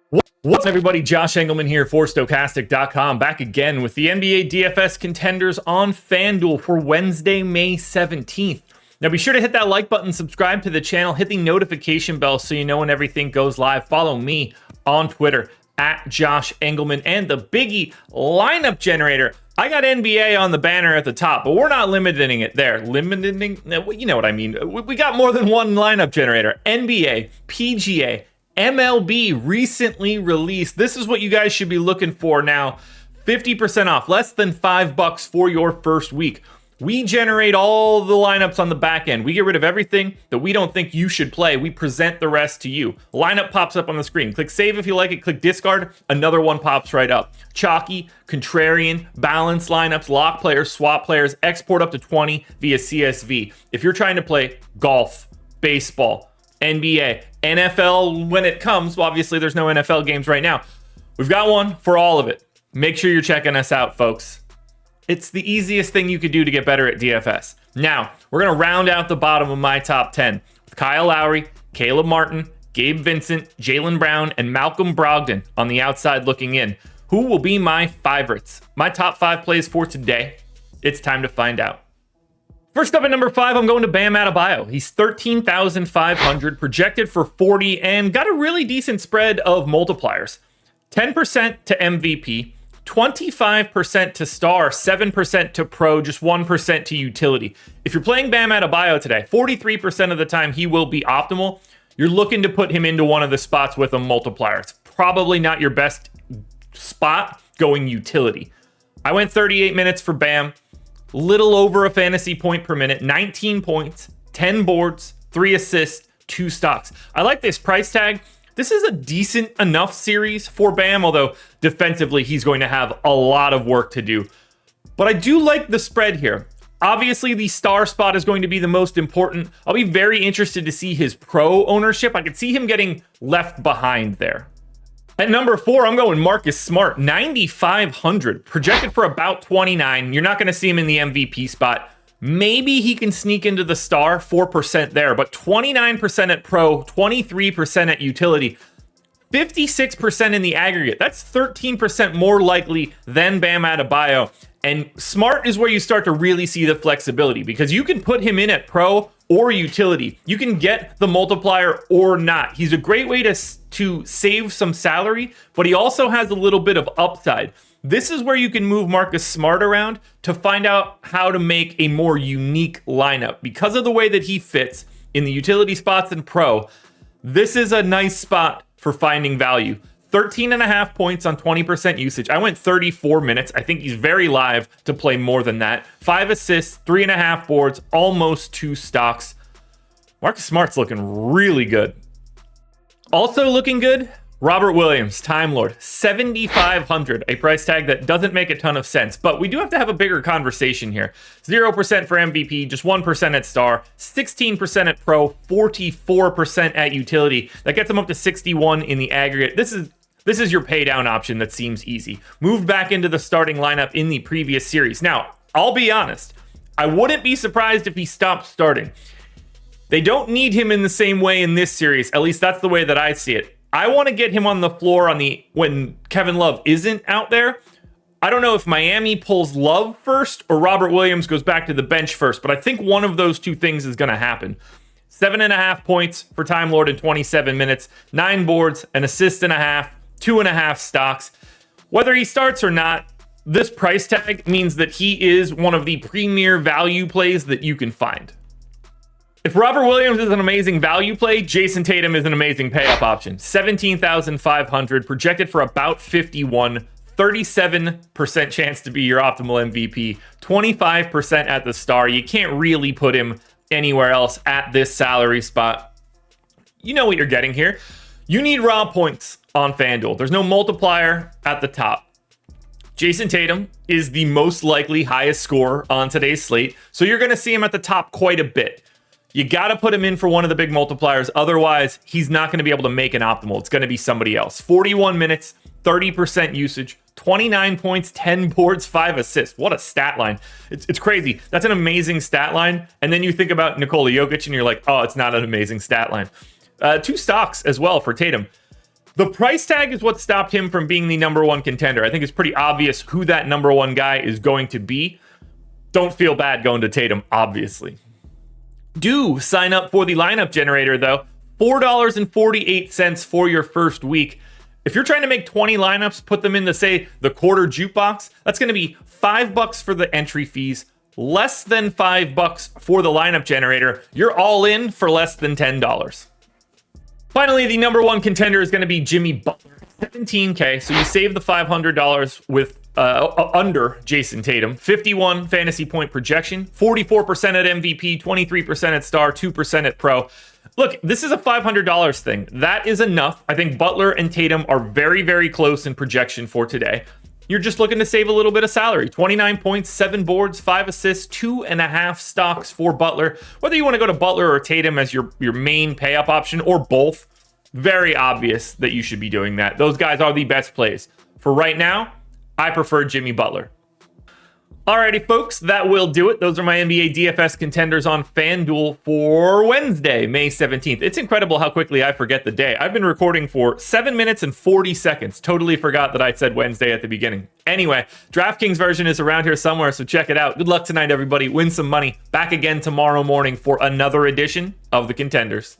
What's up, everybody? Josh Engleman here for Stokastic.com, back again with the NBA DFS contenders on FanDuel for Wednesday, May 17th. Now be sure to hit that like button, subscribe to the channel, hit the notification bell so you know when everything goes live. Follow me on Twitter at Josh Engleman, and the biggie lineup generator. I got NBA on the banner at the top, but we're not limiting it there. You know what I mean. We got more than one lineup generator. NBA, PGA, MLB recently released. This is what you guys should be looking for now. 50% off, less than $5 for your first week. We generate all the lineups on the back end. We get rid of everything that we don't think you should play. We present the rest to you. Lineup pops up on the screen. Click save if you like it. Click discard. Another one pops right up. Chalky, contrarian, balanced lineups, lock players, swap players, export up to 20 via CSV. If you're trying to play golf, baseball, NBA, NFL when it comes, well, obviously there's no NFL games right now. We've got one for all of it. Make sure you're checking us out, folks. It's the easiest thing you could do to get better at DFS. Now, we're going to round out the bottom of my top 10 with Kyle Lowry, Caleb Martin, Gabe Vincent, Jaylen Brown, and Malcolm Brogdon on the outside looking in. Who will be my favorites? My top 5 plays for today. It's time to find out. First up at number 5, I'm going to Bam Adebayo. He's 13,500, projected for 40, and got a really decent spread of multipliers. 10% to MVP, 25% to star, 7% to pro, just 1% to utility. If you're playing Bam Adebayo today, 43% of the time he will be optimal. You're looking to put him into one of the spots with a multiplier. It's probably not your best spot going utility. I went 38 minutes for Bam. Little over a fantasy point per minute, 19 points, 10 boards, 3 assists, 2 stocks. I like this price tag. This is a decent enough series for Bam, although defensively he's going to have a lot of work to do. But I do like the spread here. Obviously, the star spot is going to be the most important. I'll be very interested to see his pro ownership. I could see him getting left behind there. At number 4, I'm going Marcus Smart, 9,500, projected for about 29. You're not going to see him in the MVP spot. Maybe he can sneak into the star, 4% there, but 29% at pro, 23% at utility, 56% in the aggregate. That's 13% more likely than Bam Adebayo. And Smart is where you start to really see the flexibility, because you can put him in at pro or utility. You can get the multiplier or not. He's a great way to save some salary, but he also has a little bit of upside. This is where you can move Marcus Smart around to find out how to make a more unique lineup. Because of the way that he fits in the utility spots and pro, this is a nice spot for finding value. 13.5 points on 20% usage. I went 34 minutes. I think he's very live to play more than that. 5 assists, 3.5 boards, almost 2 stocks. Marcus Smart's looking really good. Also looking good, Robert Williams, Time Lord, 7,500, a price tag that doesn't make a ton of sense, but we do have to have a bigger conversation here. 0% for MVP, just 1% at star, 16% at pro, 44% at utility. That gets him up to 61 in the aggregate. This is your pay down option that seems easy. Moved back into the starting lineup in the previous series. Now, I'll be honest, I wouldn't be surprised if he stopped starting. They don't need him in the same way in this series, at least that's the way that I see it. I want to get him on the floor when Kevin Love isn't out there. I don't know if Miami pulls Love first or Robert Williams goes back to the bench first, but I think one of those two things is going to happen. 7.5 points for Time Lord in 27 minutes, 9 boards, an assist and a half, 2.5 stocks. Whether he starts or not, this price tag means that he is one of the premier value plays that you can find. If Robert Williams is an amazing value play, Jason Tatum is an amazing pay-up option. 17,500, projected for about 51, 37% chance to be your optimal MVP, 25% at the star. You can't really put him anywhere else at this salary spot. You know what you're getting here. You need raw points on FanDuel. There's no multiplier at the top. Jason Tatum is the most likely highest scorer on today's slate, so you're going to see him at the top quite a bit. You got to put him in for one of the big multipliers. Otherwise, he's not going to be able to make an optimal. It's going to be somebody else. 41 minutes, 30% usage, 29 points, 10 boards, 5 assists. What a stat line. It's crazy. That's an amazing stat line. And then you think about Nikola Jokic and you're like, oh, it's not an amazing stat line. 2 stocks as well for Tatum. The price tag is what stopped him from being the number one contender. I think it's pretty obvious who that number one guy is going to be. Don't feel bad going to Tatum, obviously. Do sign up for the lineup generator, though. $4.48 for your first week. If you're trying to make 20 lineups, put them in the quarter jukebox, that's going to be $5 for the entry fees, less than $5 for the lineup generator. You're all in for less than $10. Finally, the number one contender is going to be Jimmy Butler, 17K. So you save the $500 with under Jason Tatum. 51 fantasy point projection, 44% at MVP, 23% at star, 2% at pro. Look, this is a $500 thing. That is enough. I think Butler and Tatum are very, very close in projection for today. You're just looking to save a little bit of salary. 29 points, 7 boards, 5 assists, 2.5 stocks for Butler. Whether you want to go to Butler or Tatum as your main pay-up option or both, very obvious that you should be doing that. Those guys are the best plays. For right now, I prefer Jimmy Butler. Alrighty, folks, that will do it. Those are my NBA DFS contenders on FanDuel for Wednesday, May 17th. It's incredible how quickly I forget the day. I've been recording for 7 minutes and 40 seconds. Totally forgot that I said Wednesday at the beginning. Anyway, DraftKings version is around here somewhere, so check it out. Good luck tonight, everybody. Win some money. Back again tomorrow morning for another edition of the Contenders.